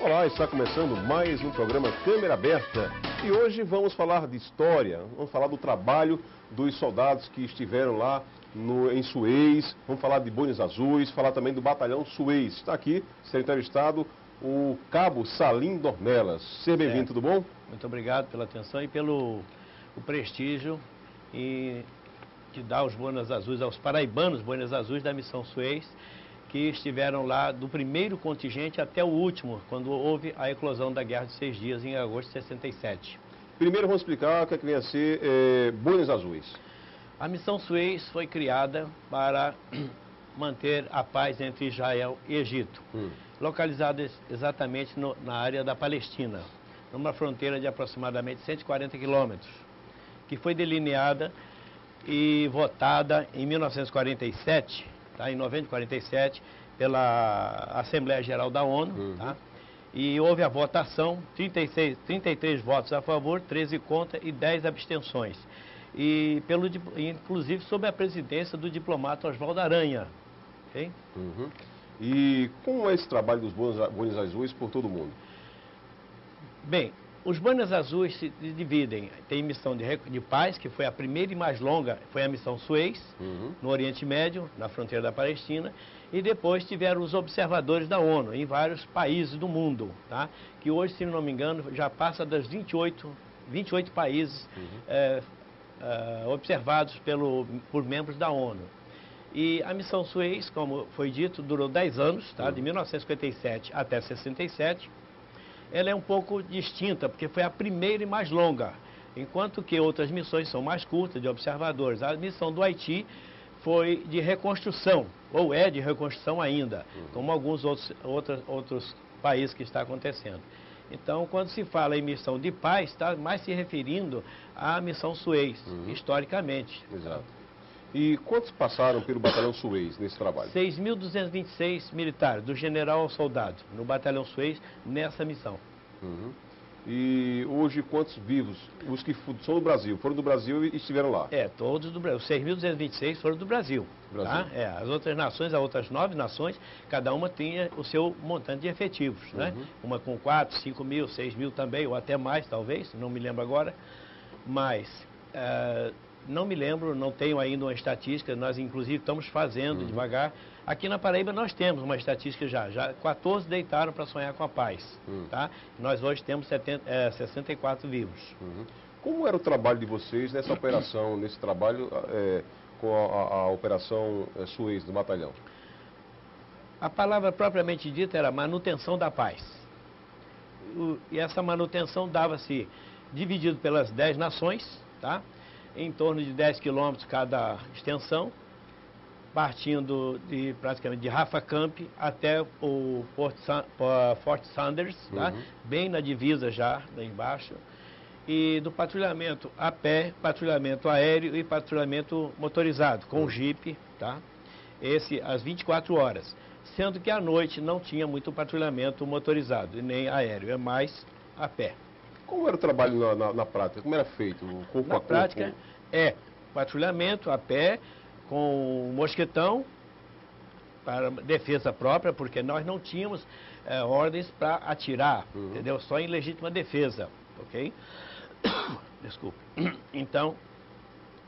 Olá, está começando mais um programa Câmera Aberta e hoje vamos falar de história, vamos falar do trabalho dos soldados que estiveram lá em Suez, vamos falar de Boinas Azuis, falar também do Batalhão Suez. Está aqui, ser entrevistado, o Cabo Salim Dornelas. Seja bem-vindo, tudo bom? Muito obrigado pela atenção e pelo prestígio e de dar os Boinas Azuis, aos paraibanos Boinas Azuis da Missão Suez, que estiveram lá do primeiro contingente até o último, quando houve a eclosão da Guerra de 6 Dias, em agosto de 67. Primeiro vamos explicar o que é que vem a ser Boinas Azuis. A Missão Suez foi criada para manter a paz entre Israel e Egito, localizada exatamente na área da Palestina, numa fronteira de aproximadamente 140 quilômetros, que foi delineada e votada em 1947, em novembro de 47, pela Assembleia Geral da ONU, e houve a votação, 33 votos a favor, 13 contra e 10 abstenções. E inclusive sob a presidência do diplomata Oswaldo Aranha. Okay? E como é esse trabalho dos Boinas Azuis por todo o mundo? Bem, os Boinas Azuis se dividem. Tem missão de paz, que foi a primeira e mais longa, foi a missão Suez, no Oriente Médio, na fronteira da Palestina, e depois tiveram os observadores da ONU, em vários países do mundo, tá? Que hoje, se não me engano, já passa das 28 países observados por membros da ONU. E a missão Suez, como foi dito, durou 10 anos, tá? De 1957 até 67. Ela é um pouco distinta, porque foi a primeira e mais longa, enquanto que outras missões são mais curtas, de observadores. A missão do Haiti foi de reconstrução, ou é de reconstrução ainda, como alguns outros países que está acontecendo. Então, quando se fala em missão de paz, está mais se referindo à missão Suez, historicamente. Exato. E quantos passaram pelo Batalhão Suez nesse trabalho? 6.226 militares, do general ao soldado, no Batalhão Suez, nessa missão. E hoje, quantos vivos? Os que são do Brasil, foram do Brasil e estiveram lá? Todos do Brasil. 6.226 foram do Brasil. Tá? As outras nações, as outras 9 nações, cada uma tinha o seu montante de efetivos, né? Uma com 4, 5 mil, 6 mil também, ou até mais, talvez, não me lembro agora. Mas não me lembro, não tenho ainda uma estatística, nós inclusive estamos fazendo devagar. Aqui na Paraíba nós temos uma estatística já 14 deitaram para sonhar com a paz, tá? Nós hoje temos 64 vivos. Como era o trabalho de vocês nessa operação, nesse trabalho com a operação Suez do batalhão? A palavra propriamente dita era manutenção da paz. E essa manutenção dava-se dividido pelas 10 nações, tá? Em torno de 10 quilômetros cada extensão, partindo praticamente de Rafa Camp até o Fort Sanders, tá? Bem na divisa já, lá embaixo, e do patrulhamento a pé, patrulhamento aéreo e patrulhamento motorizado, com jipe, tá? Esse às 24 horas, sendo que à noite não tinha muito patrulhamento motorizado, e nem aéreo, é mais a pé. Como era o trabalho na prática? Como era feito? Na prática é patrulhamento a pé, com mosquetão, para defesa própria, porque nós não tínhamos ordens para atirar, entendeu? Só em legítima defesa, ok? Desculpe. Então,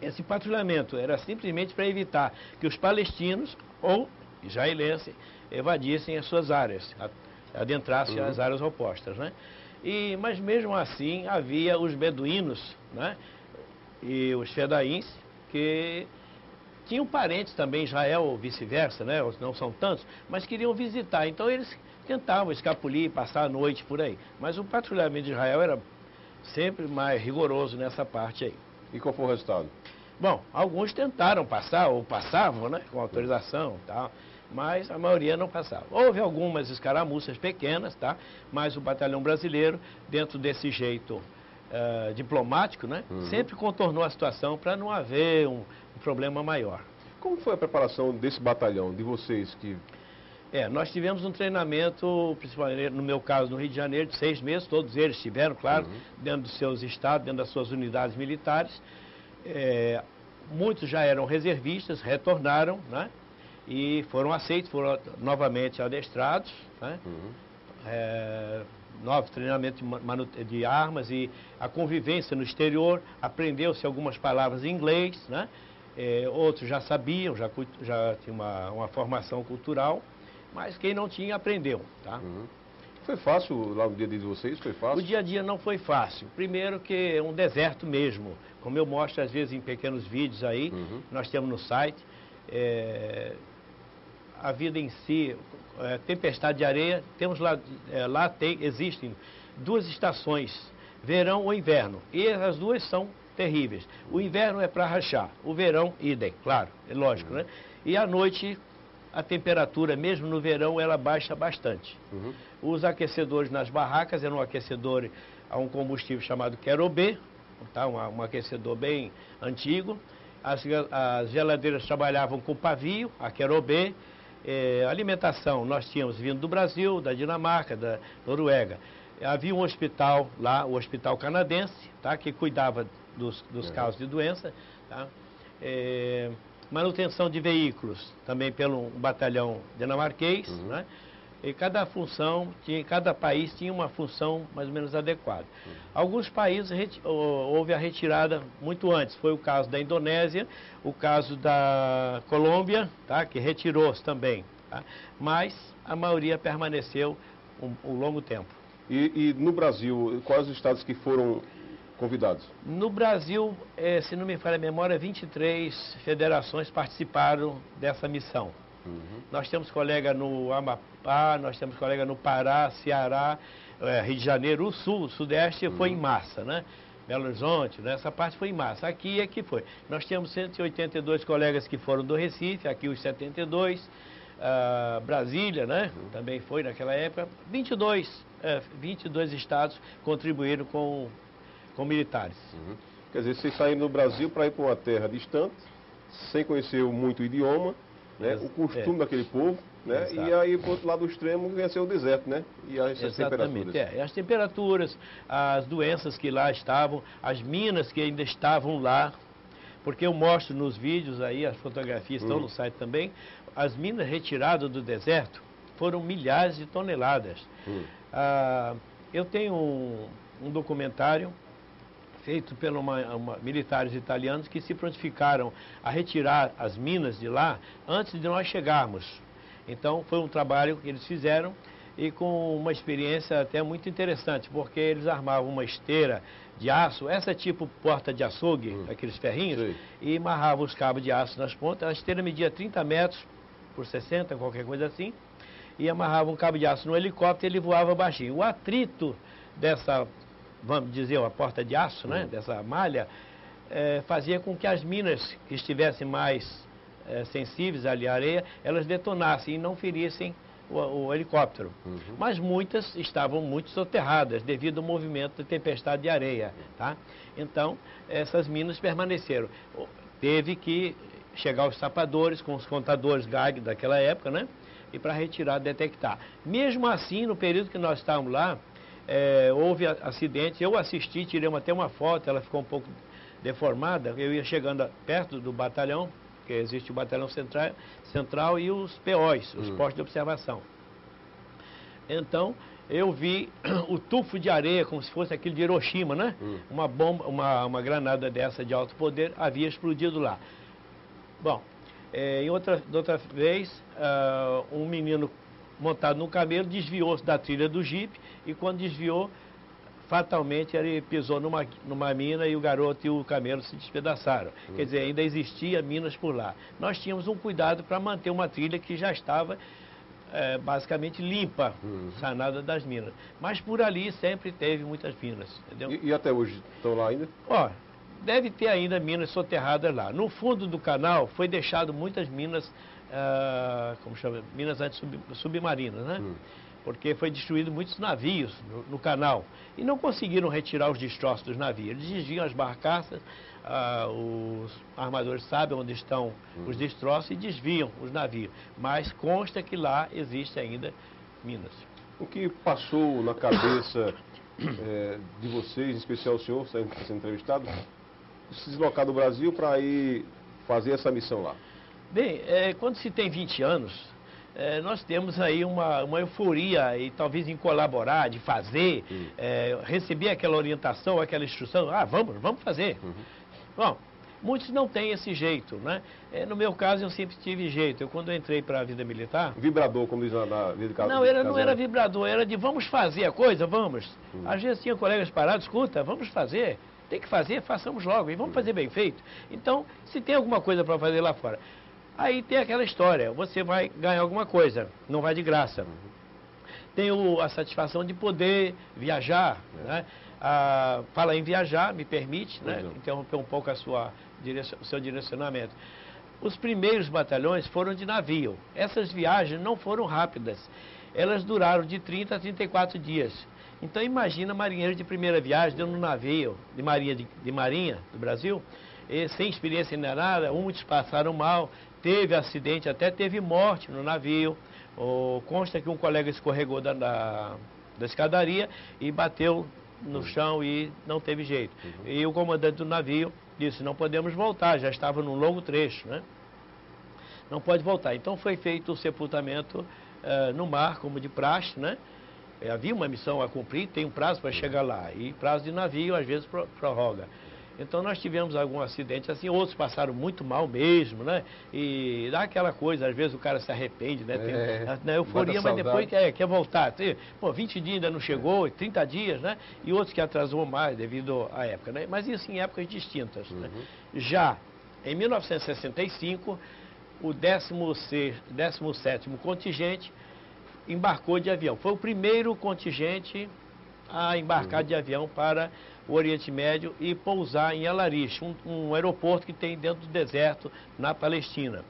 esse patrulhamento era simplesmente para evitar que os palestinos ou israelenses evadissem as suas áreas, adentrassem as áreas opostas, né? Mas mesmo assim havia os beduínos, né? E os fedaíns, que tinham parentes também em Israel ou vice-versa, né? Não são tantos, mas queriam visitar. Então eles tentavam escapulir e passar a noite por aí. Mas o patrulhamento de Israel era sempre mais rigoroso nessa parte aí. E qual foi o resultado? Bom, alguns tentaram passar, ou passavam, né? Com autorização e tal, mas a maioria não passava. Houve algumas escaramuças pequenas, tá? Mas o batalhão brasileiro, dentro desse jeito diplomático, né? Sempre contornou a situação para não haver um problema maior. Como foi a preparação desse batalhão, de vocês que... Nós tivemos um treinamento, principalmente no meu caso no Rio de Janeiro, de 6 meses, todos eles estiveram, claro, dentro dos seus estados, dentro das suas unidades militares. Muitos já eram reservistas, retornaram, né? E foram aceitos, foram novamente adestrados, né? novo treinamento de armas e a convivência no exterior, aprendeu-se algumas palavras em inglês, né? Outros já sabiam, já tinha uma formação cultural, mas quem não tinha aprendeu, tá? Foi fácil lá no dia a dia de vocês? Foi fácil? O dia a dia não foi fácil. Primeiro que é um deserto mesmo, como eu mostro às vezes em pequenos vídeos aí, nós temos no site. A vida em si, tempestade de areia, temos lá, existem duas estações, verão ou inverno, e as duas são terríveis. O inverno é para rachar, o verão, idem, claro, é lógico, né? E à noite, a temperatura, mesmo no verão, ela baixa bastante. Os aquecedores nas barracas eram um aquecedor a um combustível chamado querobê, tá? Um aquecedor bem antigo. As geladeiras trabalhavam com pavio, a querobê. Alimentação, nós tínhamos vindo do Brasil, da Dinamarca, da Noruega. Havia um hospital lá, o Hospital Canadense, tá? Que cuidava dos casos de doença. Tá? Manutenção de veículos, também pelo batalhão dinamarquês, né? E cada país tinha uma função mais ou menos adequada. Alguns países houve a retirada muito antes, foi o caso da Indonésia, o caso da Colômbia, tá? Que retirou-se também, tá? Mas a maioria permaneceu um longo tempo. E no Brasil, quais os estados que foram convidados? No Brasil, se não me falha a memória, 23 federações participaram dessa missão. Nós temos colega no Amapá, nós temos colega no Pará, Ceará, Rio de Janeiro, o Sul, o Sudeste foi em massa, né? Belo Horizonte, né? Essa parte foi em massa. Aqui é que foi. Nós temos 182 colegas que foram do Recife, aqui os 72, Brasília, né? Também foi naquela época. 22 estados contribuíram com militares. Quer dizer, vocês saíram do Brasil para ir para uma terra distante, sem conhecer muito o idioma, né? O costume daquele povo, né? E aí, para o outro lado do extremo, ia ser o deserto, né? E essas temperaturas. As temperaturas, as doenças que lá estavam, as minas que ainda estavam lá, porque eu mostro nos vídeos aí, as fotografias estão no site também, as minas retiradas do deserto foram milhares de toneladas. Eu tenho um documentário feito pelos militares italianos que se prontificaram a retirar as minas de lá antes de nós chegarmos. Então foi um trabalho que eles fizeram e com uma experiência até muito interessante, porque eles armavam uma esteira de aço, essa tipo porta de açougue, aqueles ferrinhos, e amarravam os cabos de aço nas pontas. A esteira media 30 metros por 60, qualquer coisa assim, e amarravam um cabo de aço no helicóptero e ele voava baixinho. O atrito dessa, vamos dizer, a porta de aço, né, dessa malha, fazia com que as minas que estivessem mais sensíveis ali à areia, elas detonassem e não ferissem o helicóptero. Mas muitas estavam muito soterradas devido ao movimento da tempestade de areia, tá? Então, essas minas permaneceram. Teve que chegar os sapadores com os contadores Geiger daquela época, né? E para retirar, detectar. Mesmo assim, no período que nós estávamos lá, houve acidentes, eu assisti, tirei até uma foto, ela ficou um pouco deformada, eu ia chegando perto do batalhão, que existe o batalhão central e os POs, os postos de observação. Então, eu vi o tufo de areia, como se fosse aquele de Hiroshima, né? Uma bomba, uma granada dessa de alto poder havia explodido lá. Bom, outra vez, um menino montado no camelo desviou-se da trilha do jipe e quando desviou, fatalmente ele pisou numa mina e o garoto e o camelo se despedaçaram. Quer dizer, ainda existia minas por lá. Nós tínhamos um cuidado para manter uma trilha que já estava basicamente limpa, sanada das minas. Mas por ali sempre teve muitas minas, entendeu? E até hoje estão lá ainda? Ó, deve ter ainda minas soterradas lá. No fundo do canal foi deixado muitas minas, como chama? Minas antissubmarinas, né? Porque foi destruído muitos navios no canal. E não conseguiram retirar os destroços dos navios. Eles desviam as barcaças, os armadores sabem onde estão os destroços e desviam os navios. Mas consta que lá existe ainda minas. O que passou na cabeça de vocês, em especial o senhor, sendo entrevistado, se deslocar do Brasil para ir fazer essa missão lá? Bem, quando se tem 20 anos, nós temos aí uma euforia e talvez em colaborar, de fazer, receber aquela orientação, aquela instrução, vamos fazer. Bom, muitos não têm esse jeito, né? No meu caso, eu sempre tive jeito. Quando eu entrei para a vida militar... Vibrador, como diz na vida de casa. Não era vibrador, era de vamos fazer a coisa, vamos. Às vezes tinha colegas parados, escuta, vamos fazer. Tem que fazer, façamos logo e vamos fazer bem feito. Então, se tem alguma coisa para fazer lá fora... Aí tem aquela história, você vai ganhar alguma coisa, não vai de graça. Tem a satisfação de poder viajar, né? Fala em viajar, me permite, né? Interromper um pouco o seu direcionamento. Os primeiros batalhões foram de navio. Essas viagens não foram rápidas. Elas duraram de 30 a 34 dias. Então imagina marinheiro de primeira viagem dentro de um navio de marinha do Brasil, sem experiência nem nada, muitos passaram mal, teve acidente, até teve morte no navio. Consta que um colega escorregou da escadaria e bateu no chão e não teve jeito. E o comandante do navio disse, não podemos voltar, já estava num longo trecho, né? Não pode voltar. Então foi feito o sepultamento no mar, como de praxe, né? Havia uma missão a cumprir, tem um prazo para chegar lá. E prazo de navio, às vezes, prorroga. Então nós tivemos algum acidente assim, outros passaram muito mal mesmo, né? E dá aquela coisa, às vezes o cara se arrepende, né? Tem na euforia, mas depois quer voltar. Pô, 20 dias ainda não chegou, 30 dias, né? E outros que atrasou mais devido à época, né? Mas isso em épocas distintas, né? Já em 1965, o 17º contingente embarcou de avião. Foi o primeiro contingente a embarcar de avião para o Oriente Médio e pousar em El-Arish, um aeroporto que tem dentro do deserto, na Palestina.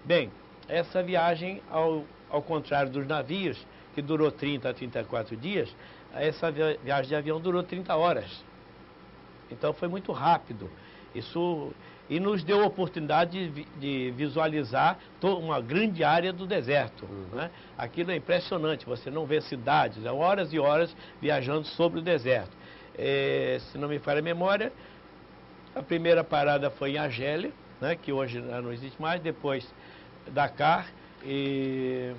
Bem, essa viagem, ao contrário dos navios, que durou 30 a 34 dias, essa viagem de avião durou 30 horas. Então foi muito rápido. E nos deu a oportunidade de visualizar uma grande área do deserto. Né? Aquilo é impressionante, você não vê cidades, horas e horas viajando sobre o deserto. Se não me falha a memória, a primeira parada foi em Argélia, né, que hoje não existe mais, depois Dakar e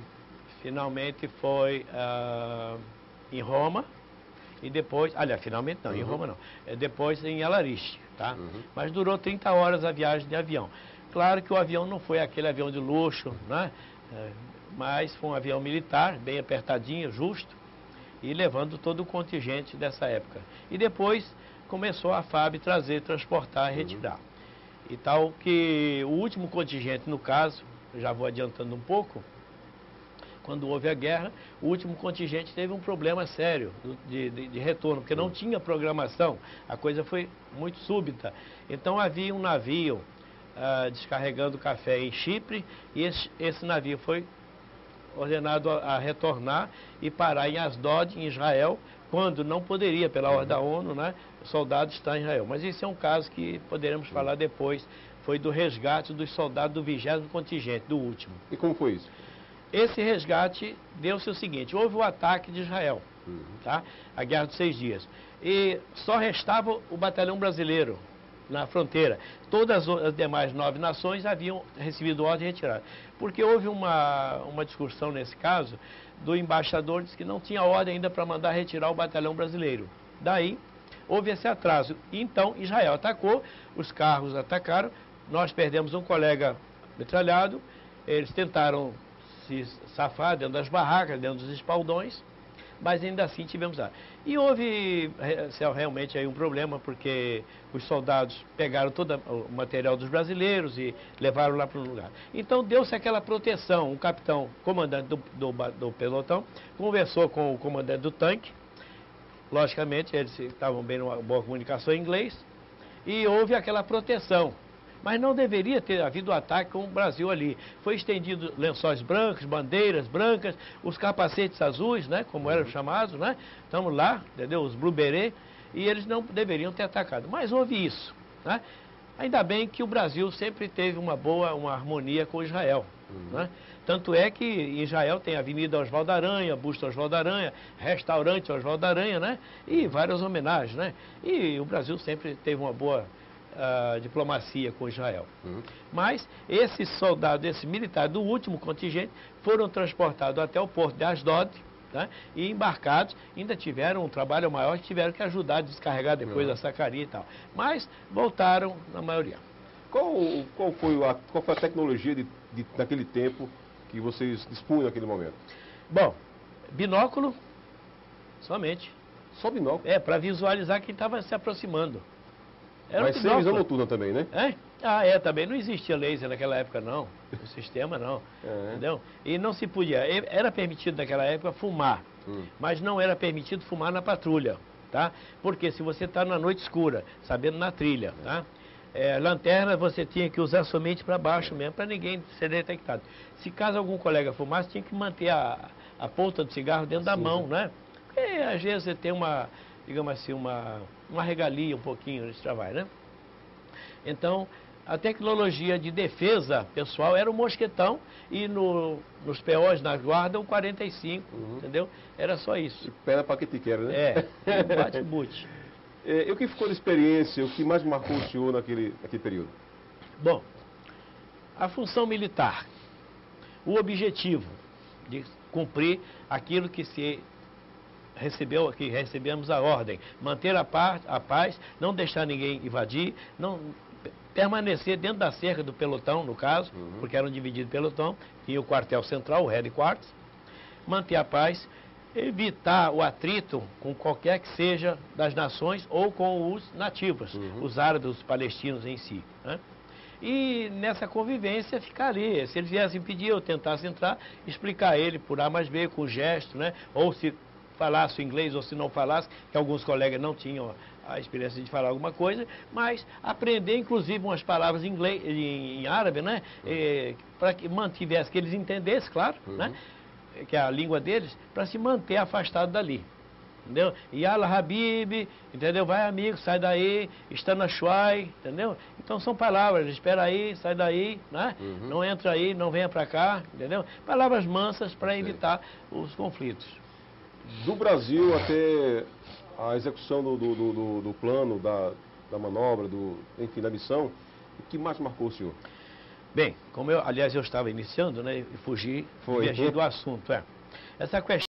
finalmente foi em Roma e depois, aliás, finalmente não, em Roma não, depois em El-Arish, tá? Mas durou 30 horas a viagem de avião. Claro que o avião não foi aquele avião de luxo, né? Mas foi um avião militar, bem apertadinho, justo, e levando todo o contingente dessa época. E depois começou a FAB transportar e retirar. E tal que o último contingente, no caso, já vou adiantando um pouco, quando houve a guerra, o último contingente teve um problema sério de retorno, porque não tinha programação, a coisa foi muito súbita. Então havia um navio descarregando café em Chipre, e esse navio foi ordenado a retornar e parar em Asdod, em Israel, quando não poderia, pela ordem da ONU, né? O soldado está em Israel. Mas esse é um caso que poderemos falar depois, foi do resgate dos soldados do 20º contingente, do último. E como foi isso? Esse resgate deu-se o seguinte, houve o ataque de Israel, tá? A Guerra dos 6 Dias. E só restava o batalhão brasileiro na fronteira. Todas as demais 9 nações haviam recebido ordem de retirada. Porque houve uma discussão nesse caso, do embaixador disse que não tinha ordem ainda para mandar retirar o batalhão brasileiro. Daí, houve esse atraso. Então, Israel atacou, os carros atacaram, nós perdemos um colega metralhado, eles tentaram se safar dentro das barracas, dentro dos espaldões, mas ainda assim tivemos lá. E houve realmente aí um problema, porque os soldados pegaram todo o material dos brasileiros e levaram lá para um lugar. Então deu-se aquela proteção, o capitão, comandante do pelotão, conversou com o comandante do tanque, logicamente eles estavam bem numa boa comunicação em inglês, e houve aquela proteção. Mas não deveria ter havido ataque com o Brasil ali. Foi estendido lençóis brancos, bandeiras brancas, os capacetes azuis, né, como eram chamados, né? Estamos lá, entendeu? Os Blue Beret, e eles não deveriam ter atacado. Mas houve isso, né? Ainda bem que o Brasil sempre teve uma harmonia com Israel, né? Tanto é que em Israel tem a Avenida Oswaldo Aranha, Busto Oswaldo Aranha, Restaurante Oswaldo Aranha, né? E várias homenagens, né? E o Brasil sempre teve uma boa diplomacia com Israel. Mas esses soldados, esses militares do último contingente, foram transportados até o porto de Asdod, tá? E embarcados, ainda tiveram um trabalho maior, tiveram que ajudar a descarregar depois a sacaria e tal. Mas voltaram na maioria. Qual foi a tecnologia daquele tempo que vocês dispunham naquele momento? Bom, binóculo, somente. Só binóculo? Para visualizar quem estava se aproximando. Era Mas sem visão noturna também, né? Também não existia laser naquela época, não. O sistema, não. Entendeu? E não se podia. Era permitido naquela época fumar, mas não era permitido fumar na patrulha, tá? Porque se você está na noite escura, sabendo na trilha, tá? Lanterna você tinha que usar somente para baixo mesmo, para ninguém ser detectado. Se caso algum colega fumasse, tinha que manter a ponta do cigarro dentro da mão, né? Porque às vezes você tem digamos assim, uma regalia um pouquinho nesse trabalho, né? Então, a tecnologia de defesa pessoal era o mosquetão e nos POs, na guarda, o 45, entendeu? Era só isso. E pera paquetiquera, né? Bate-boot. E o que ficou de experiência, o que mais marcou o senhor naquele período? Bom, a função militar, o objetivo de cumprir aquilo que recebemos a ordem, manter a paz, não deixar ninguém invadir, não permanecer dentro da cerca do pelotão, no caso, porque eram divididos pelotão, tinha o quartel central, o headquarters, manter a paz, evitar o atrito com qualquer que seja das nações ou com os nativos, os árabes, os palestinos em si, né? E nessa convivência ficar ali. Se eles viessem pedir, eu tentasse entrar, explicar a ele por A mais B, com gesto, né? Ou se falasse o inglês ou se não falasse, que alguns colegas não tinham a experiência de falar alguma coisa, mas aprender inclusive umas palavras em árabe, né? Para que mantivesse, que eles entendessem, claro, né? Que é a língua deles, para se manter afastado dali. Entendeu? Yala Habib, entendeu? Vai amigo, sai daí, está na Shuai, entendeu? Então são palavras, espera aí, sai daí, né? Não entra aí, não venha para cá, entendeu? Palavras mansas para evitar os conflitos. Do Brasil até a execução do plano, da manobra, enfim, da missão, o que mais marcou o senhor? Bem, aliás, eu estava iniciando, né? E fugi do assunto. Essa questão